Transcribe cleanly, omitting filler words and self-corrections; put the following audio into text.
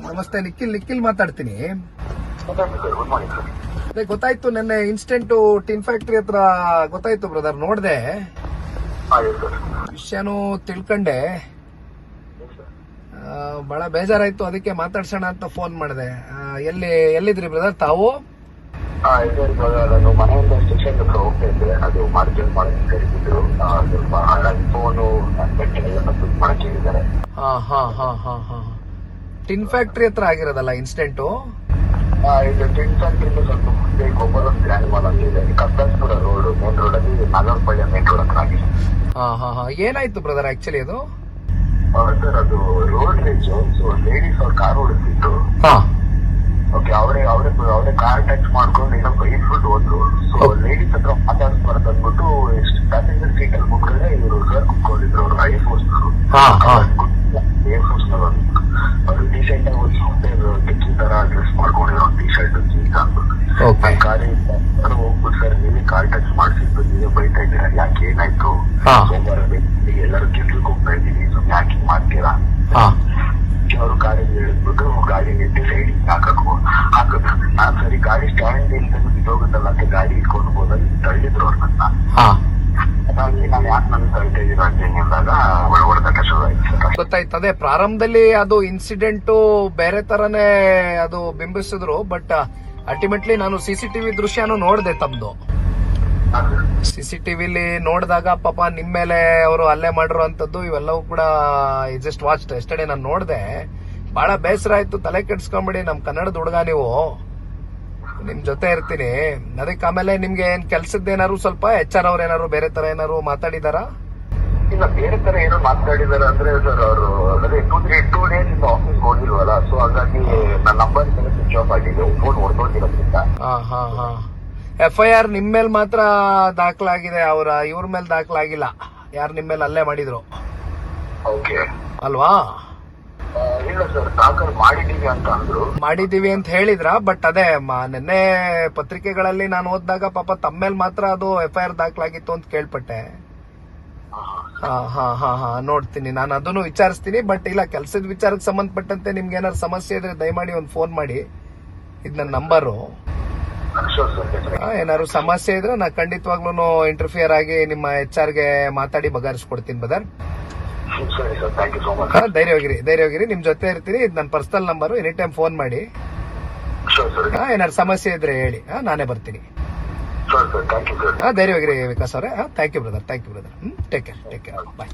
ನಮಸ್ತೆ, ನಿಖಿಲ್ ಮಾತಾಡ್ತೀನಿ. Good morning sir. ಅದೇ ಗೊತ್ತಾಯ್ತು, ನೆನ್ನೆ ಇನ್ಸ್ಟೆಂಟ್ ಟಿನ್ ಫ್ಯಾಕ್ಟ್ರಿ ಹತ್ರ ಗೊತ್ತಾಯ್ತು ಬ್ರದರ್, ನೋಡ್ದೆ ವಿಷಯನೂ ತಿಳ್ಕೊಂಡೆ. ಬಹಳ ಬೇಜಾರಾಯ್ತು, ಅದಕ್ಕೆ ಮಾತಾಡ್ಸೋಣ ಅಂತ ಫೋನ್ ಮಾಡಿದೆ. ಎಲ್ಲಿದ್ರಿ ಬ್ರದರ್ ತಾವು? ನಾನು ಮನೆಯಿಂದ ಸ್ಟೇಷನ್ ಹತ್ರ ಹೋಗ್ತಾ ಇದ್ದೆ. ಅದು ಮಾರ್ಕೆಟ್ ಮಾಡಕ್ಕೆ ಕರೀತಿದ್ರು. ಸ್ವಲ್ಪ ಹಾಗಾಗಿ ಫೋನು ಮಾಡಕ್ಕೆ ಹೇಳಿದ್ದಾರೆ. ಟಿನ್ ಫ್ಯಾಕ್ಟ್ರಿ ಹತ್ರ ಆಗಿರೋದಲ್ಲ ಇನ್ಸಿಡೆಂಟು? ಇದು ಟಿನ್ ಫ್ಯಾಕ್ಟ್ರಿಯಿಂದ ಸ್ವಲ್ಪ ಮುಂದೆ ಗೊಬ್ಬರ ಗ್ರ್ಯಾಂಡ್ ಮಾಲ್ ಅಂತ ಇದೆ, ಕಬ್ಬಾಸ್ಪುರ ರೋಡ್ ಮೇನ್ ರೋಡ್ ಅಲ್ಲಿ, ನಾಗರಪಳ್ಳಿ ಮೇನ್ ರೋಡ್ ಹತ್ರ ಆಗಿದೆ. ಏನಾಯ್ತು ಬ್ರದರ್ ಆಕ್ಚುಲಿ ಅದು? ಸರ್, ಅದು ರೋಡ್ ರೇಜ್. ಸೊ ಲೇಡೀಸ್ ಅವ್ರ ಕಾರ್ ಓಡಿಸ್ತಿತ್ತು. ಓಕೆ, ಅವರೇ ಕಾರ್ ಟಚ್ ಮಾಡ್ಕೊಂಡು ಏನೋ ಬೈಸ್ಬಿಟ್ಟು ಹೋದ್ರು. ಸೊ ಲೇಡೀಸ್ ಹತ್ರ ಮಾತಾಡಿಸ್ಬಾರ್ದು ಅಂದ್ಬಿಟ್ಟು ಪ್ಯಾಸೆಂಜರ್ ಸೀಟ್ ಅಲ್ಲಿ ಮುಗ್ಗಡೆ ಇವರು ಸರ್ ಕುತ್ಕೊಂಡಿದ್ರು. ಅವರು ಏರ್ಫೋರ್ಸ್ ನವರು ಅವರು ಟಿ ಶರ್ಟ್ ಟಿಕ್ಕಿ ತರ ಡ್ರೆಸ್ ಮಾಡ್ಕೊಂಡಿರೋ ಟಿ ಶರ್ಟ್ ಜೀನ್ಸ್ ಅಂದ್ಬಿಟ್ಟು ಕಾರ್ ಹೋಗ್ಬಿಟ್ಟು, ಸರ್ ನೀವೇ ಕಾರ್ ಟಚ್ ಮಾಡಿಸಿದ್ದು, ನೀವೇ ಬೈತಾ ಇದ್ದೀರಾ, ಯಾಕೆ ಏನಾಯ್ತು? ಸೋಮವಾರ ಎಲ್ಲರೂ ಕೆಲ್ಸಕ್ಕೆ ಹೋಗ್ತಾ ಇದ್ದೀವಿ, ಸುಮ್ಮನೆ ಯಾಕೆ ಮಾಡ್ತೀರಾ? ಅವರು ಗಾಡಿಗೆ ಹೇಳಿದ್ಬಿಟ್ಟು ಗಾಡಿ ಎತ್ತಿ ಸೈಡಿಗೆ ಹಾಕಿದ್ರು. ನಾನ್ ಸರಿ ಗಾಡಿ ಸ್ಟ್ಯಾಂಡ್ ಇಲ್ದ ಬಿದ್ದೋಗುತ್ತಲ್ಲ ಅಂತ ಗಾಡಿ ಇಟ್ಕೊಂಡು ಹೋದಾಗ ತಳ್ಳಿದ್ರು ಅವ್ರ ನನ್ನ. ಅದಾಗಿ ನಾನು ಯಾಕೆ ನನ್ನ ತಳ್ತಾ ಇದ್ದೀರಾ ಅಂತ ಹೇಳಿದಾಗ ಹೊಡೆದಾಟ ಶುರು ಆಯ್ತು ಸರ್. ಗೊತ್ತಾಯ್ತು. ಅದೇ ಪ್ರಾರಂಭದಲ್ಲಿ ಅದು ಇನ್ಸಿಡೆಂಟ್ ಬೇರೆ ತರನೇ ಅದು ಬಿಂಬಿಸಿದ್ರು, ಬಟ್ ಅಲ್ಟಿಮೇಟ್ಲಿ ನಾನು ಸಿಸಿಟಿವಿ ದೃಶ್ಯನೂ ನೋಡಿದೆ ತಮ್ದು. ಸಿಸಿಟಿವಿಲಿ ನೋಡಿದಾಗ ಪಾಪ ನಿಮ್ ಮೇಲೆ ಅವರು ಹಲ್ಲೆ ಮಾಡಿರುವಂತದ್ದು ಇವೆಲ್ಲವೂ ಕೂಡ ಜಸ್ಟ್ ವಾಚ್ ಎಸ್ಟರ್ಡೇ ನಾನು ನೋಡಿದೆ. ಬಹಳ ಬೇಸರ ಆಯ್ತು. ತಲೆ ಕೆಡ್ಸ್ಕೊಂಬಿಡಿ, ನಮ್ ಕನ್ನಡದ ಹುಡುಗ ನೀವು, ನಿಮ್ ಜೊತೆ ಇರ್ತೀನಿ. ಅದಕ್ಕೆ ಆಮೇಲೆ ನಿಮ್ಗೆ ಏನ್ ಕೆಲ್ಸದ್ದೇನಾರು ಸ್ವಲ್ಪ HR ಅವ್ರ ಏನಾರು ಬೇರೆ ತರ ಏನಾರು ಮಾತಾಡಿದಾರ? ಇಲ್ಲ, ಬೇರೆ ತರ ಏನೋ ಮಾತಾಡಿದಾರೆ ಅಂದ್ರೆ ಸರ್, ಅವರು ಅದೇ 2 days ಇಂದ ಆಫೀಸ್ ಹೋಗಿಲ್ವಲ್ಲ, ಸೊ ಹಾಗಾಗಿ ನನ್ನ ನಂಬರ್ ಸ್ವಿಚ್ ಆಫ್ ಆಗಿದೆ, ಫೋನ್ ಹೊಡೆದೋಗಿರೋದ್ರಿಂದ. FIR ನಿಮ್ ಮೇಲೆ ಮಾತ್ರ ದಾಖಲಾಗಿದೆ, ಇವ್ರ ಮೇಲೆ ದಾಖಲಾಗಿಲ್ಲ. ಯಾರು ನಿಮ್ ಮೇಲೆ ಅಲ್ಲೇ ಮಾಡಿದ್ರು ಓಕೆ ಅಲ್ವಾ? ಇಲ್ಲ ಸರ್, ದಾಖಲು ಮಾಡಿದೀವಿ ಅಂತ ಅಂದ್ರು. ಮಾಡಿದೀವಿ ಅಂತ ಹೇಳಿದ್ರ, ಬಟ್ ಅದೇ ನಿನ್ನೆ ಪತ್ರಿಕೆಗಳಲ್ಲಿ ನಾನು ಓದಿದಾಗ ಪಾಪ ತಮ್ಮ ಮೇಲೆ ಮಾತ್ರ ಅದು FIR ದಾಖಲಾಗಿತ್ತು ಅಂತ ಕೇಳ್ಪಟ್ಟೆ. ನೋಡ್ತೀನಿ, ನಾನು ಅದನ್ನು ವಿಚಾರಿಸ್ತೀನಿ. ಬಟ್ ಇಲ್ಲ, ಕೆಲ್ಸದ ವಿಚಾರಕ್ಕೆ ಸಂಬಂಧಪಟ್ಟಂತೆ ನಿಮ್ಗೆ ಏನಾದ್ರು ಸಮಸ್ಯೆ ಇದ್ರೆ ದಯಮಾಡಿ ಒಂದು ಫೋನ್ ಮಾಡಿ. ಇದು ನನ್ನ ನಂಬರು. ಏನಾದ್ರು ಸಮಸ್ಯೆ ಇದ್ರೆ ನಾ ಖಂಡಿತವಾಗ್ಲೂ ಇಂಟರ್ಫಿಯರ್ ಆಗಿ ನಿಮ್ಮ HR ಗೆ ಮಾತಾಡಿ ಬಗೆಹರಿಸ್ಕೊಡ್ತೀನಿ ಬ್ರದರ್. ಧೈರ್ಯವಾಗಿರಿ, ನಿಮ್ ಜೊತೆ ಇರ್ತೀನಿ. ಇದು ನನ್ನ personal number, any time phone ಮಾಡಿ. ಏನಾದ್ರು ಸಮಸ್ಯೆ ಇದ್ರೆ ಹೇಳಿ, ನಾನೇ ಬರ್ತೀನಿ. ಧೈರ್ಯವಾಗಿರಿ ವಿಕಾಸ್ ಅವರೇ. Thank you brother. Take care. Bye.